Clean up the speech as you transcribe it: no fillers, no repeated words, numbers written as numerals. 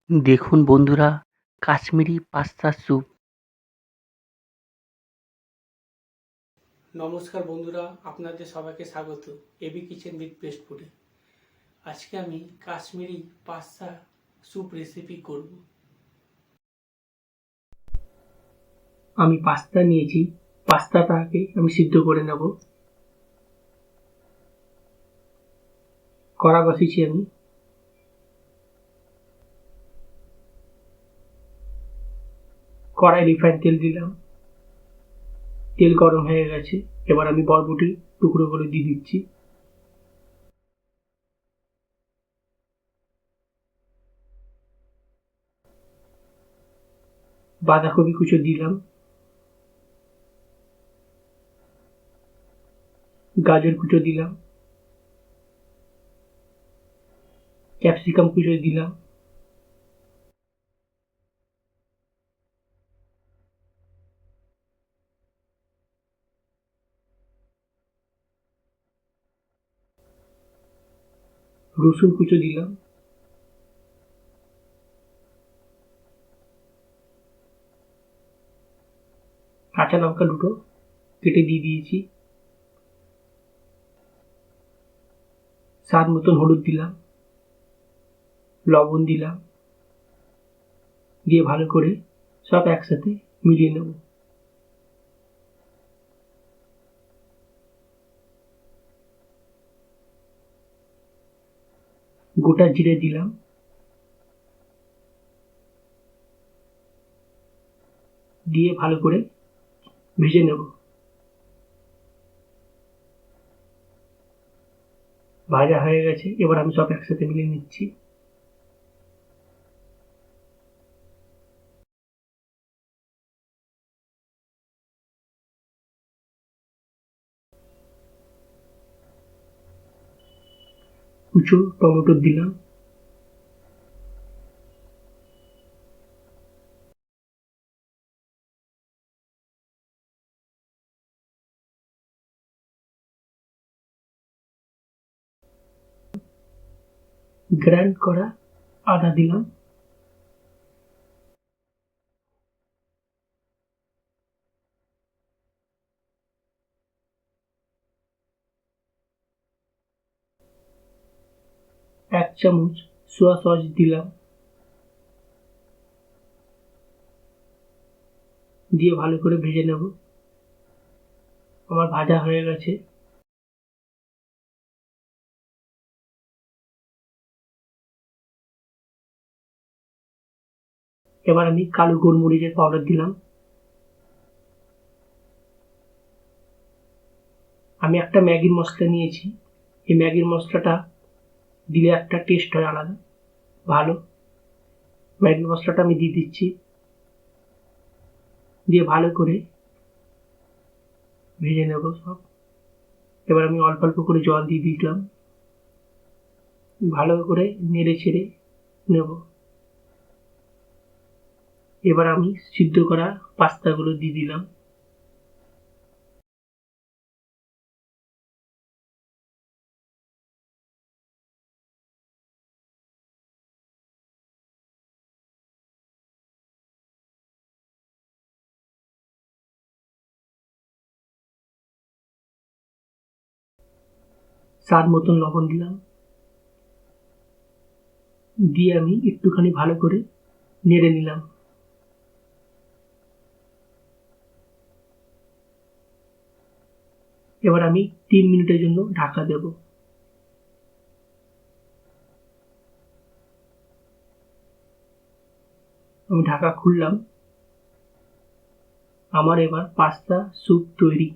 দেখুন বন্ধুরা, Kashmiri pasta soup. নমস্কার বন্ধুরা, আপনাদের সবাইকে স্বাগত এবি কিচেন উইথ বেস্ট ফুডে। আজকে আমি কাশ্মীরি পাস্তা স্যুপ রেসিপি করব। আমি পাস্তা নিয়েছি, পাস্তাটাকে আমি সিদ্ধ করে নেব। কড়া বসিয়েছি আমি। কড়াই রিফাইন তেল দিলাম, তেল গরম হয়ে গেছে। এবার আমি বরবটি টুকরোগুলো দিয়ে দিচ্ছি। বাঁধাকপি কুচো দিলাম, গাজর কুচো দিলাম, ক্যাপসিকাম কুচো দিলাম, রসুন কুচো দিলাম, কাঁচা লঙ্কা দুটো কেটে দিয়ে দিয়েছি, স্বাদ মতন হলুদ দিলাম, লবণ দিলাম, দিয়ে ভালো করে সব একসাথে মিলিয়ে নেব। গোটা জিরে দিলাম, দিয়ে ভালো করে ভেজে নেব। ভাজা হয়ে গেছে, এবার আমি সব একসাথে মিলিয়ে নিচ্ছি। কুচো টমেটো দিলাম, গ্রাইন্ড করা আদা দিলাম, এক চামচ সোয়া সস দিলাম, দিয়ে ভালো করে ভেজে নেব। আমার ভাজা হয়ে গেছে। এবার আমি কালো গোলমরিচের পাউডার দিলাম। আমি একটা ম্যাগির মশলা নিয়েছি, এই ম্যাগির মশলাটা দিলে একটা টেস্ট হয় আলাদা, ভালো। ম্যাগির মশলাটা আমি দিয়ে দিচ্ছি, দিয়ে ভালো করে ভেজে নেব সব। এবার আমি অল্প অল্প করে জল দিয়ে দিলাম, ভালো করে নেড়ে ছেড়ে নেব। এবার আমি সিদ্ধ করা পাস্তাগুলো দিয়ে দিলাম। স্বাদ মতন লবণ দিলাম, দিয়ে আমি একটুখানি ভালো করে নেড়ে নিলাম। এবার আমি 3 মিনিটের জন্য ঢাকা দেব। আমি ঢাকা খুললাম। আমার এবার পাস্তা স্যুপ তৈরি।